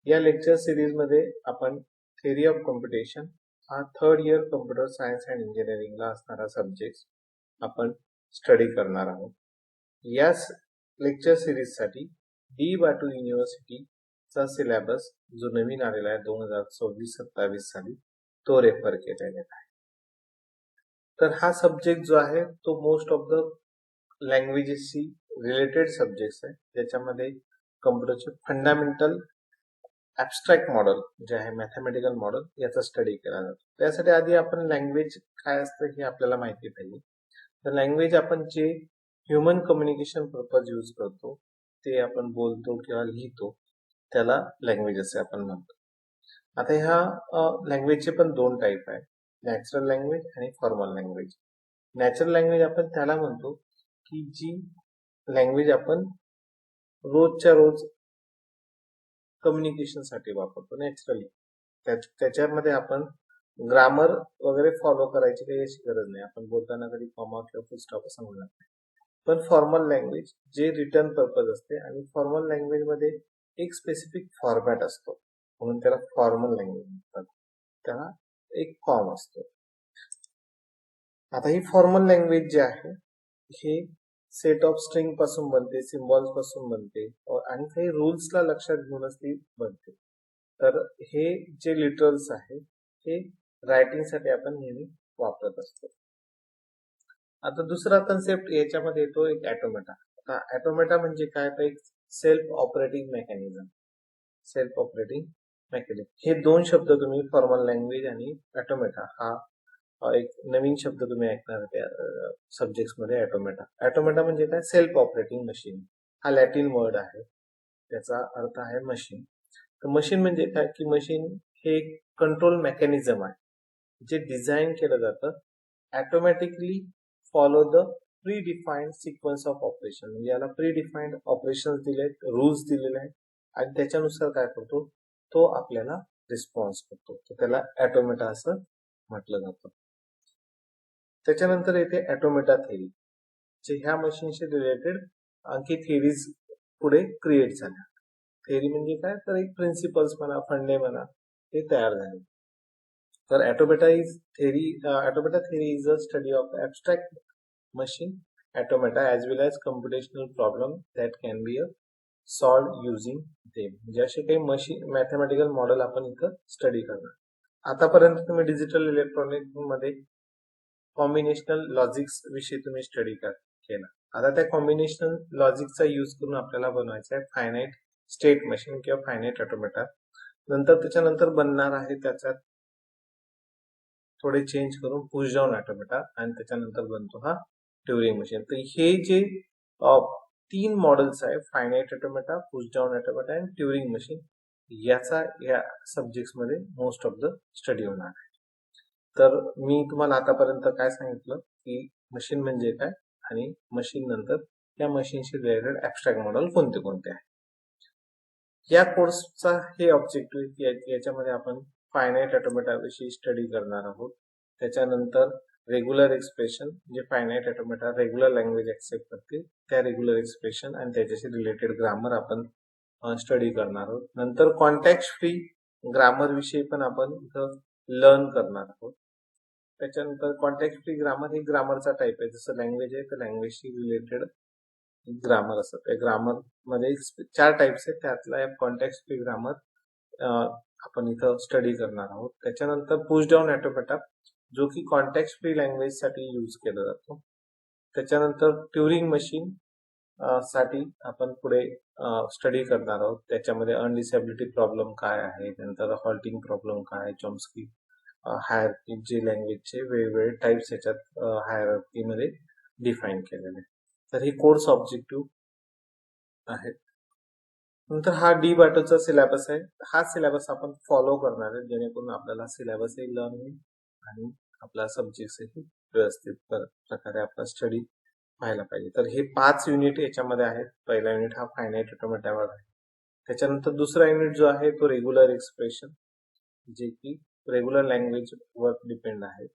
या lecture series मध्ये आपण थेअरी ऑफ कॉम्प्युटेशन हा third year computer science and इंजिनिअरिंगला असणारा सब्जेक्ट आपण स्टडी करणार आहोत. या लेक्चर सिरीज साठी डी बाटू युनिव्हर्सिटीचा सिलेबस जो नवीन आलेला आहे 2026-27 साली तो रेफर केलेला आहे. तर हा सब्जेक्ट जो आहे तो मोस्ट ऑफ द लँग्वेजेसशी रिलेटेड सब्जेक्ट आहे, ज्याच्यामध्ये कम्प्युटरचे फंडामेंटल ॲब्स्ट्रॅक्ट मॉडेल जे आहे मॅथमॅटिकल मॉडेल याचा स्टडी केला जातो. त्यासाठी आधी आपण लँग्वेज काय असतं हे आपल्याला माहिती पाहिजे. तर लँग्वेज आपण जे ह्युमन कम्युनिकेशन पर्पज यूज करतो ते आपण बोलतो किंवा लिहितो त्याला लँग्वेज असे आपण म्हणतो. आता ह्या लँग्वेजचे पण दोन टाईप आहे, नॅचरल लँग्वेज आणि फॉर्मल लँग्वेज. नॅचरल लँग्वेज आपण त्याला म्हणतो की जी लँग्वेज आपण रोजच्या रोज कम्युनिकेशन साठी वापरतो नॅचरली. त्याच्यामध्ये आपण ग्रामर वगैरे फॉलो करायची काही अशी गरज नाही. आपण बोलताना कधी कॉमा किंवा फुल स्टॉप असं म्हणत नाही. पण फॉर्मल लँग्वेज जे रिटर्न पर्पज असते आणि फॉर्मल लँग्वेज मध्ये एक स्पेसिफिक फॉर्मॅट असतो म्हणून त्याला फॉर्मल लँग्वेज म्हणतात. त्याला एक फॉर्म असतो. आता ही फॉर्मल लँग्वेज जी आहे हे सेट ऑफ स्ट्रिंग पासून बनते, सिम्बॉल्स पासून बनते आणि काही रूल्सला लक्षात घेऊनच ती बनते. तर हे जे लिटरल्स आहे हे रायटिंग साठी आपण नेहमी वापरत असतो. आता दुसरा कन्सेप्ट याच्यामध्ये येतो एक ऑटोमेटा. आता ऑटोमेटा म्हणजे काय, तर एक self operating mechanism. Self operating mechanism हे दोन शब्द तुम्ही फॉर्मल लँग्वेज आणि ऑटोमेटा हा एक नवीन शब्द तुम्ही ऐकणार त्या सब्जेक्ट मध्ये. ऑटोमेटा. ऑटोमेटा म्हणजे काय, सेल्फ ऑपरेटिंग मशीन. हा लॅटिन वर्ड आहे, त्याचा अर्थ आहे मशीन. तर मशीन म्हणजे काय की मशीन हे एक कंट्रोल मेकॅनिझम आहे जे डिझाईन केलं जातं automatically follow the pre defined sequence of operation. म्हणजे याला प्री डिफाईन्ड ऑपरेशन दिले आहेत, रूल्स दिलेले आहेत आणि त्याच्यानुसार काय करतो तो आपल्याला रिस्पॉन्स करतो. तर त्याला ऑटोमेटा असं म्हटलं जातं. त्याच्यानंतर येते ऑटोमेटा थेरी, जे ह्या मशीनशी रिलेटेड आणखी थेरीज पुढे क्रिएट झाल्या. थेरी म्हणजे काय, तर एक प्रिन्सिपल्स म्हणा, फंडे म्हणा, ते तयार झाले. तर automata theory is a study of abstract machine automata as well as computational problem that can be solved using them. म्हणजे असे काही मशीन मॅथमॅटिकल मॉडेल आपण इथं स्टडी करणार. आतापर्यंत तुम्ही डिजिटल इलेक्ट्रॉनिक मध्ये कॉम्बिनेशनल लॉजिक्स विषयी तुम्ही स्टडी केला. आता त्या कॉम्बिनेशनल लॉजिकचा यूज करून आपल्याला बनवायचा आहे फायनाईट स्टेट मशीन किंवा फायनाईट ऑटोमेटा. नंतर त्याच्यानंतर बनणार आहे त्याच्यात थोडे चेंज करून पुश डाऊन ऑटोमेटा आणि त्याच्यानंतर बनतो हा ट्युरिंग मशीन. तर हे जे तीन मॉडेल्स आहे, finite automata, push down automata आणि ट्युरिंग मशीन, याचा या सब्जेक्ट मध्ये मोस्ट ऑफ द स्टडी होणार आहे. तर मी तुम्हाला आतापर्यंत काय सांगितलं की मशीन म्हणजे काय आणि मशीन नंतर या मशीनशी रिलेटेड ॲब्स्ट्रॅक्ट मॉडेल कोणते कोणते आहे. या कोर्सचा हे ऑब्जेक्टिव्ह याच्यामध्ये आपण फायनाईट ऑटोमेटा विषयी स्टडी करणार आहोत. त्याच्यानंतर रेग्युलर एक्सप्रेशन, म्हणजे finite automata regular language accept करते, त्या रेग्युलर एक्सप्रेशन आणि त्याच्याशी रिलेटेड ग्रामर आपण स्टडी करणार आहोत. नंतर कॉन्टेक्स्ट फ्री ग्रामर विषयी पण आपण इथं लर्न करणार आहोत. त्याच्यानंतर कॉन्टेक्स्ट फ्री ग्रामर ही ग्रामरचा टाईप आहे. जसं लँग्वेज आहे तर लँग्वेजशी रिलेटेड ग्रामर असतं. त्या ग्रामर मध्ये 4 टाइप्स आहेत, त्यातला कॉन्टेक्स्ट फ्री ग्रामर आपण इथं स्टडी करणार आहोत. त्याच्यानंतर पुश डाऊन ऑटोमेटा जो की कॉन्टेक्स्ट फ्री लँग्वेज साठी यूज केला जातो. त्याच्यानंतर ट्युरिंग मशीन साठी आपण पुढे स्टडी करणार आहोत. त्याच्यामध्ये अनडिसेबिलिटी प्रॉब्लेम काय आहे, नंतर हॉल्टिंग प्रॉब्लेम काय आहे, चॉम्स्की हायरार्की, जे लँग्वेजचे वेगवेगळे टाइप्स याच्यात हायरार्की मध्ये डिफाईन केलेले. तर हे कोर्स ऑब्जेक्टिव्ह आहे. नंतर हा डी बाटूचा सिलेबस आहे. हा सिलेबस आपण फॉलो करणार आहे जेणेकरून आपल्याला सिलेबसही लर्न होईल आणि आपला सब्जेक्टही व्यवस्थित प्रकारे आपला स्टडी व्हायला पाहिजे. तर हे 5 युनिट याच्यामध्ये आहेत. पहिला युनिट हा फायनाईट ऑटोमेटावर आहे. त्याच्यानंतर दुसरा युनिट जो आहे तो रेग्युलर एक्सप्रेशन, जे की रेग्युलर लँग्वेज वर डिपेंड आहे.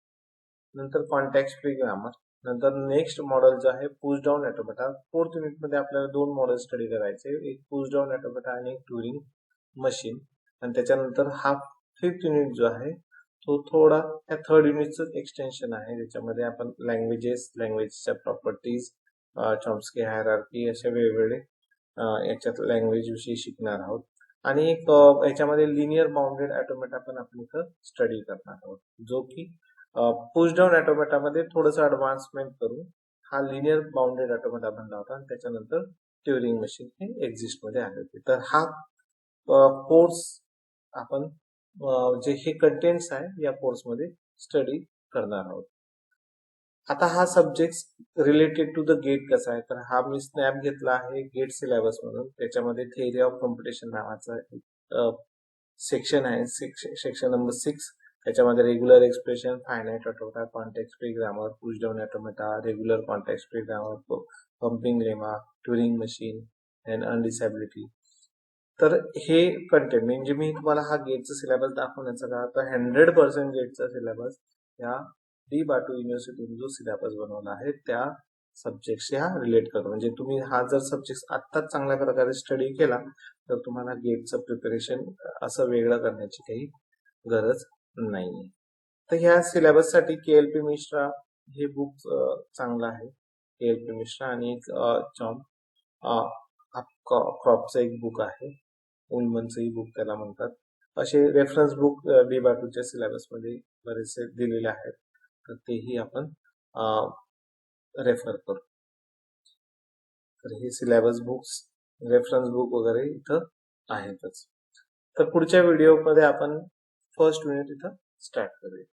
नंतर कॉन्टेक्स्ट फ्री ग्रामर. नंतर नेक्स्ट मॉडेल जो आहे push down automata. 4th unit मध्ये आपल्याला 2 मॉडेल स्टडी करायचे, एक पुश डाऊन ऑटोमेटा आणि एक ट्युरिंग मशीन. आणि त्याच्यानंतर हा 5th युनिट जो आहे तो थोडा ह्या 3rd युनिटचं एक्सटेन्शन आहे, ज्याच्यामध्ये आपण लँग्वेजच्या प्रॉपर्टीज, चॉम्स्की हायरार्की अशा वेगवेगळे याच्यात लँग्वेज विषयी शिकणार आहोत. आणि एक याच्यामध्ये लिनियर बाउंडेड ऑटोमॅटा पण आपण इथं स्टडी करणार आहोत, जो की पुश डाऊन ऑटोमॅटामध्ये थोडंसं ऍडव्हान्समेंट करून हा लिनियर बाउंडेड ऑटोमॅटा बनला होता आणि त्याच्यानंतर ट्युरिंग मशीन हे एक्झिस्ट मध्ये आले होते. तर हा कोर्स आपण जे हे कंटेंट्स आहे या कोर्समध्ये स्टडी करणार आहोत. आता हा subject related to the GATE कसा आहे, तर हा मी स्नॅप घेतला आहे गेट सिलेबस म्हणून. त्याच्यामध्ये थिअरी ऑफ कॉम्पिटिशन नावाचा सेक्शन आहे, सेक्शन नंबर 6. त्याच्यामध्ये regular expression, finite automata, context free grammar, push down automata, regular context free grammar, pumping lemma, Turing machine and undecidability. तर हे कंटेंट म्हणजे मी तुम्हाला हा गेटचा सिलेबस दाखवण्याचा का, तर 100% गेटचा सिलेबस या डी बाटू युनिव्हर्सिटीने जो सिलेबस बनवला आहे त्या सब्जेक्टशी हा रिलेट करतो. म्हणजे तुम्ही हा जर सब्जेक्ट आत्ताच चांगल्या प्रकारे स्टडी केला तर तुम्हाला गेटचं प्रिपरेशन असं वेगळं करण्याची काही गरज नाहीये. तर ह्या सिलेबससाठी KLP मिश्रा हे बुक चांगलं आहे. KLP मिश्रा आणि एक क्रॉपचं एक बुक आहे, उल्मनचंही बुक त्याला म्हणतात. असे रेफरन्स बुक डी बाटूच्या सिलेबस मध्ये बरेचसे दिलेले आहेत, तर तेही आपण रेफर करू. तर हे सिलेबस बुक्स, रेफरन्स बुक वगैरे इथं आहेतच. तर पुढच्या व्हिडिओमध्ये आपण फर्स्ट युनिट इथं स्टार्ट करूया.